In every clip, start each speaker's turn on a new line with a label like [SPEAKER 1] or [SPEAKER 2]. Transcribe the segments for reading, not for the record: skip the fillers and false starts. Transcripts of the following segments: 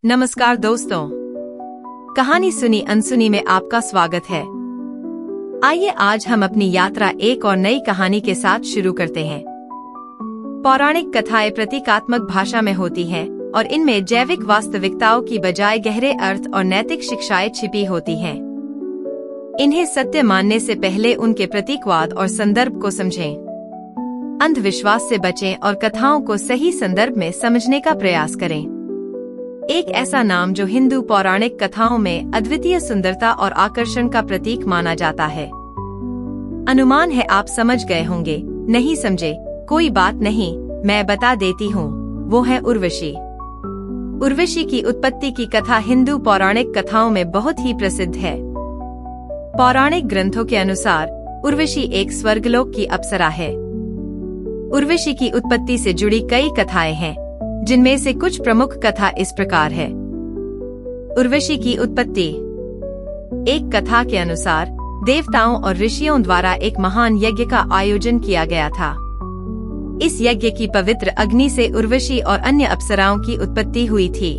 [SPEAKER 1] नमस्कार दोस्तों, कहानी सुनी अनसुनी में आपका स्वागत है। आइए आज हम अपनी यात्रा एक और नई कहानी के साथ शुरू करते हैं। पौराणिक कथाएं प्रतीकात्मक भाषा में होती हैं और इनमें जैविक वास्तविकताओं की बजाय गहरे अर्थ और नैतिक शिक्षाएं छिपी होती हैं। इन्हें सत्य मानने से पहले उनके प्रतीकवाद और संदर्भ को समझें। अंधविश्वास से बचें और कथाओं को सही संदर्भ में समझने का प्रयास करें। एक ऐसा नाम जो हिंदू पौराणिक कथाओं में अद्वितीय सुंदरता और आकर्षण का प्रतीक माना जाता है। अनुमान है आप समझ गए होंगे। नहीं समझे कोई बात नहीं, मैं बता देती हूँ। वो है उर्वशी। उर्वशी की उत्पत्ति की कथा हिंदू पौराणिक कथाओं में बहुत ही प्रसिद्ध है। पौराणिक ग्रंथों के अनुसार उर्वशी एक स्वर्गलोक की अप्सरा है। उर्वशी की उत्पत्ति से जुड़ी कई कथाएं हैं, जिनमें से कुछ प्रमुख कथा इस प्रकार है। उर्वशी की उत्पत्ति। एक कथा के अनुसार देवताओं और ऋषियों द्वारा एक महान यज्ञ का आयोजन किया गया था। इस यज्ञ की पवित्र अग्नि से उर्वशी और अन्य अप्सराओं की उत्पत्ति हुई थी।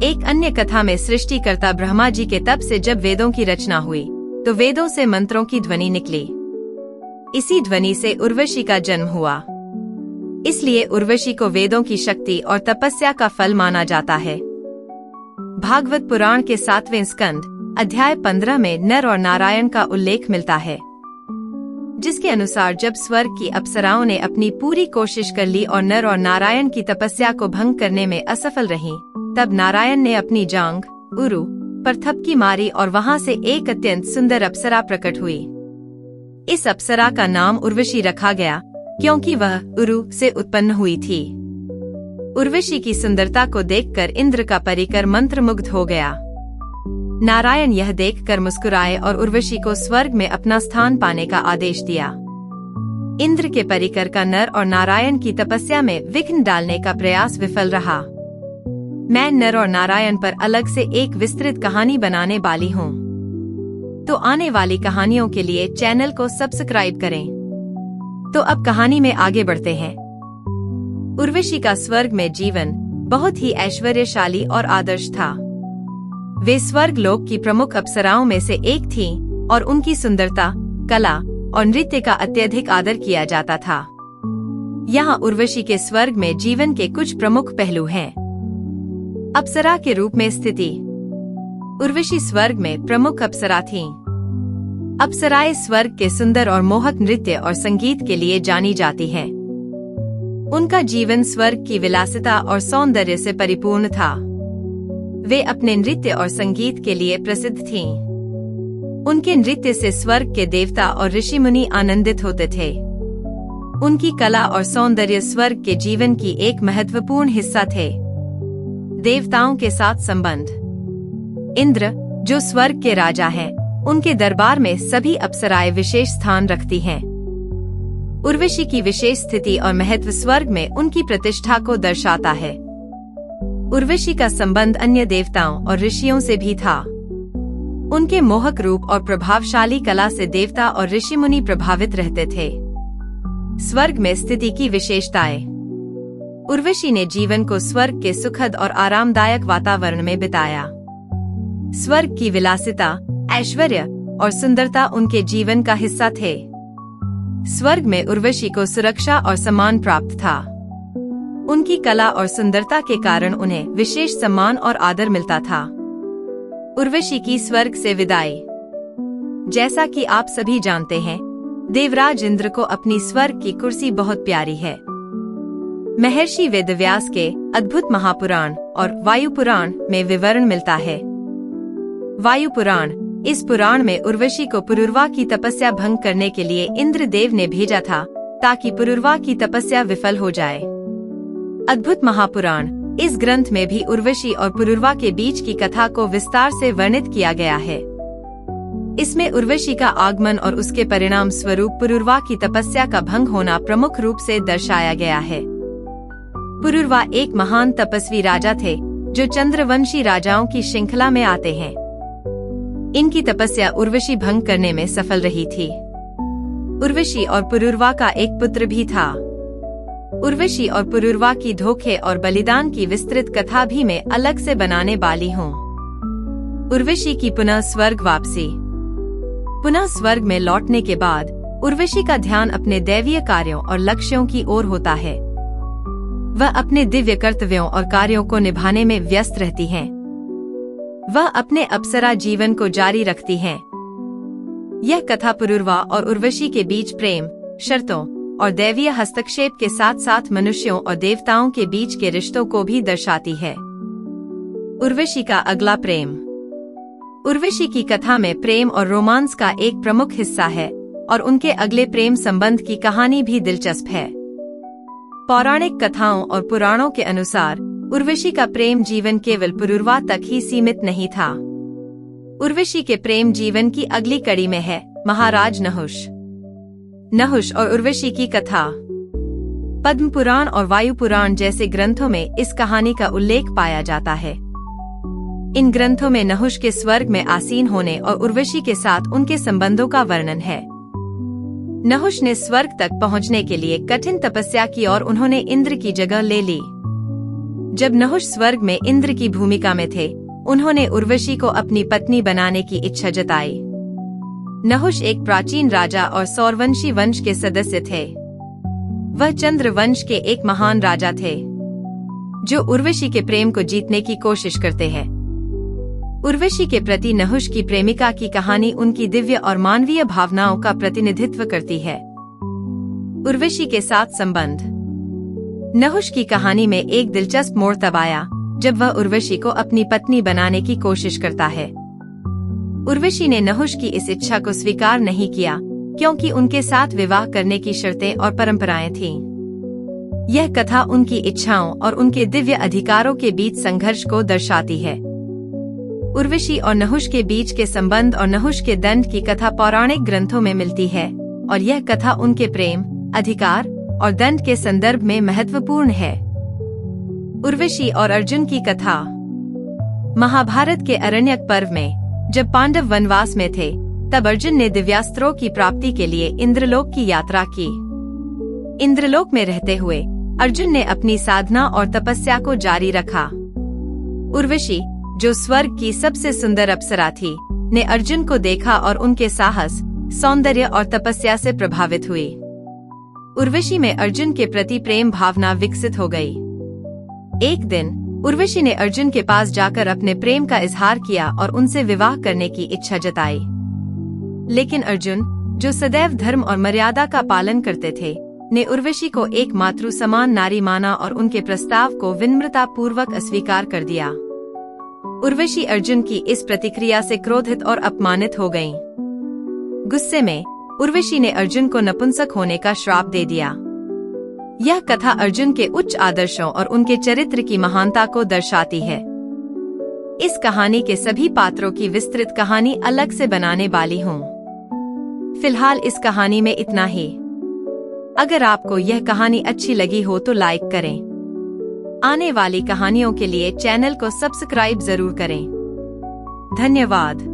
[SPEAKER 1] एक अन्य कथा में सृष्टिकर्ता ब्रह्मा जी के तप से जब वेदों की रचना हुई तो वेदों से मंत्रों की ध्वनि निकली। इसी ध्वनि से उर्वशी का जन्म हुआ। इसलिए उर्वशी को वेदों की शक्ति और तपस्या का फल माना जाता है। भागवत पुराण के 7वें स्कंद अध्याय 15 में नर और नारायण का उल्लेख मिलता है, जिसके अनुसार जब स्वर्ग की अप्सराओं ने अपनी पूरी कोशिश कर ली और नर और नारायण की तपस्या को भंग करने में असफल रहीं, तब नारायण ने अपनी जांघ उरु पर थपकी मारी और वहां से एक अत्यंत सुंदर अप्सरा प्रकट हुई। इस अप्सरा का नाम उर्वशी रखा गया क्योंकि वह उरु से उत्पन्न हुई थी। उर्वशी की सुंदरता को देखकर इंद्र का परिकर मंत्रमुग्ध हो गया। नारायण यह देखकर मुस्कुराए और उर्वशी को स्वर्ग में अपना स्थान पाने का आदेश दिया। इंद्र के परिकर का नर और नारायण की तपस्या में विघ्न डालने का प्रयास विफल रहा। मैं नर और नारायण पर अलग से एक विस्तृत कहानी बनाने वाली हूँ, तो आने वाली कहानियों के लिए चैनल को सब्सक्राइब करें। तो अब कहानी में आगे बढ़ते हैं। उर्वशी का स्वर्ग में जीवन बहुत ही ऐश्वर्यशाली और आदर्श था। वे स्वर्ग लोक की प्रमुख अप्सराओं में से एक थीं और उनकी सुंदरता, कला और नृत्य का अत्यधिक आदर किया जाता था। यहाँ उर्वशी के स्वर्ग में जीवन के कुछ प्रमुख पहलू हैं। अप्सरा के रूप में स्थिति। उर्वशी स्वर्ग में प्रमुख अप्सरा थीं। अप्सराएं स्वर्ग के सुंदर और मोहक नृत्य और संगीत के लिए जानी जाती हैं। उनका जीवन स्वर्ग की विलासिता और सौंदर्य से परिपूर्ण था। वे अपने नृत्य और संगीत के लिए प्रसिद्ध थीं। उनके नृत्य से स्वर्ग के देवता और ऋषि मुनि आनंदित होते थे। उनकी कला और सौंदर्य स्वर्ग के जीवन की एक महत्वपूर्ण हिस्सा थे। देवताओं के साथ संबंध। इंद्र, जो स्वर्ग के राजा हैं, उनके दरबार में सभी अप्सराएं विशेष स्थान रखती हैं। उर्वशी की विशेष स्थिति और महत्व स्वर्ग में उनकी प्रतिष्ठा को दर्शाता है। उर्वशी का संबंध अन्य देवताओं और ऋषियों से भी था। उनके मोहक रूप और प्रभावशाली कला से देवता और ऋषि मुनि प्रभावित रहते थे। स्वर्ग में स्थिति की विशेषताएं। उर्वशी ने जीवन को स्वर्ग के सुखद और आरामदायक वातावरण में बिताया। स्वर्ग की विलासिता, ऐश्वर्य और सुंदरता उनके जीवन का हिस्सा थे। स्वर्ग में उर्वशी को सुरक्षा और सम्मान प्राप्त था। उनकी कला और सुंदरता के कारण उन्हें विशेष सम्मान और आदर मिलता था। उर्वशी की स्वर्ग से विदाई। जैसा कि आप सभी जानते हैं, देवराज इंद्र को अपनी स्वर्ग की कुर्सी बहुत प्यारी है। महर्षि वेदव्यास के अद्भुत महापुराण और वायु पुराण में विवरण मिलता है। वायु पुराण। इस पुराण में उर्वशी को पुरुरवा की तपस्या भंग करने के लिए इंद्रदेव ने भेजा था, ताकि पुरुरवा की तपस्या विफल हो जाए। अद्भुत महापुराण। इस ग्रंथ में भी उर्वशी और पुरुरवा के बीच की कथा को विस्तार से वर्णित किया गया है। इसमें उर्वशी का आगमन और उसके परिणाम स्वरूप पुरुरवा की तपस्या का भंग होना प्रमुख रूप से दर्शाया गया है। पुरुरवा एक महान तपस्वी राजा थे, जो चंद्रवंशी राजाओं की श्रृंखला में आते हैं। इनकी तपस्या उर्वशी भंग करने में सफल रही थी। उर्वशी और पुरुरवा का एक पुत्र भी था। उर्वशी और पुरुरवा की धोखे और बलिदान की विस्तृत कथा भी मैं अलग से बनाने वाली हूँ। उर्वशी की पुनः स्वर्ग वापसी। पुनः स्वर्ग में लौटने के बाद उर्वशी का ध्यान अपने दैवीय कार्यों और लक्ष्यों की ओर होता है। वह अपने दिव्य कर्तव्यों और कार्यों को निभाने में व्यस्त रहती हैं। वह अपने अप्सरा जीवन को जारी रखती हैं। यह कथा पुरुरवा और उर्वशी के बीच प्रेम, शर्तों और दैवीय हस्तक्षेप के साथ साथ मनुष्यों और देवताओं के बीच के रिश्तों को भी दर्शाती है। उर्वशी का अगला प्रेम। उर्वशी की कथा में प्रेम और रोमांस का एक प्रमुख हिस्सा है और उनके अगले प्रेम संबंध की कहानी भी दिलचस्प है। पौराणिक कथाओं और पुराणों के अनुसार उर्वशी का प्रेम जीवन केवल पुरुरवा तक ही सीमित नहीं था। उर्वशी के प्रेम जीवन की अगली कड़ी में है महाराज नहुष। नहुष और उर्वशी की कथा। पद्म पुराण और वायु पुराण जैसे ग्रंथों में इस कहानी का उल्लेख पाया जाता है। इन ग्रंथों में नहुष के स्वर्ग में आसीन होने और उर्वशी के साथ उनके संबंधों का वर्णन है। नहुष ने स्वर्ग तक पहुंचने के लिए कठिन तपस्या की और उन्होंने इंद्र की जगह ले ली। जब नहुष स्वर्ग में इंद्र की भूमिका में थे, उन्होंने उर्वशी को अपनी पत्नी बनाने की इच्छा जताई। नहुष एक प्राचीन राजा और सौरवंशी वंश के सदस्य थे। वह चंद्र वंश के एक महान राजा थे, जो उर्वशी के प्रेम को जीतने की कोशिश करते हैं। उर्वशी के प्रति नहुष की प्रेमिका की कहानी उनकी दिव्य और मानवीय भावनाओं का प्रतिनिधित्व करती है। उर्वशी के साथ संबंध। नहुष की कहानी में एक दिलचस्प मोड़ तब आया जब वह उर्वशी को अपनी पत्नी बनाने की कोशिश करता है। उर्वशी ने नहुष की इस इच्छा को स्वीकार नहीं किया क्योंकि उनके साथ विवाह करने की शर्तें और परंपराएं थीं। यह कथा उनकी इच्छाओं और उनके दिव्य अधिकारों के बीच संघर्ष को दर्शाती है। उर्वशी और नहुष के बीच के संबंध और नहुष के दंड की कथा पौराणिक ग्रंथों में मिलती है और यह कथा उनके प्रेम, अधिकार और दंड के संदर्भ में महत्वपूर्ण है। उर्वशी और अर्जुन की कथा। महाभारत के अरण्यक पर्व में जब पांडव वनवास में थे, तब अर्जुन ने दिव्यास्त्रों की प्राप्ति के लिए इंद्रलोक की यात्रा की। इंद्रलोक में रहते हुए अर्जुन ने अपनी साधना और तपस्या को जारी रखा। उर्वशी, जो स्वर्ग की सबसे सुंदर अप्सरा थी, ने अर्जुन को देखा और उनके साहस, सौंदर्य और तपस्या से प्रभावित हुई। उर्वशी में अर्जुन के प्रति प्रेम भावना विकसित हो गई। एक दिन उर्वशी ने अर्जुन के पास जाकर अपने प्रेम का इजहार किया और उनसे विवाह करने की इच्छा जताई। लेकिन अर्जुन, जो सदैव धर्म और मर्यादा का पालन करते थे, ने उर्वशी को एक मातृ समान नारी माना और उनके प्रस्ताव को विनम्रता पूर्वक अस्वीकार कर दिया। उर्वशी अर्जुन की इस प्रतिक्रिया से क्रोधित और अपमानित हो गईं। गुस्से में उर्वशी ने अर्जुन को नपुंसक होने का श्राप दे दिया। यह कथा अर्जुन के उच्च आदर्शों और उनके चरित्र की महानता को दर्शाती है। इस कहानी के सभी पात्रों की विस्तृत कहानी अलग से बनाने वाली हूँ। फिलहाल इस कहानी में इतना ही। अगर आपको यह कहानी अच्छी लगी हो तो लाइक करें। आने वाली कहानियों के लिए चैनल को सब्सक्राइब जरूर करें। धन्यवाद।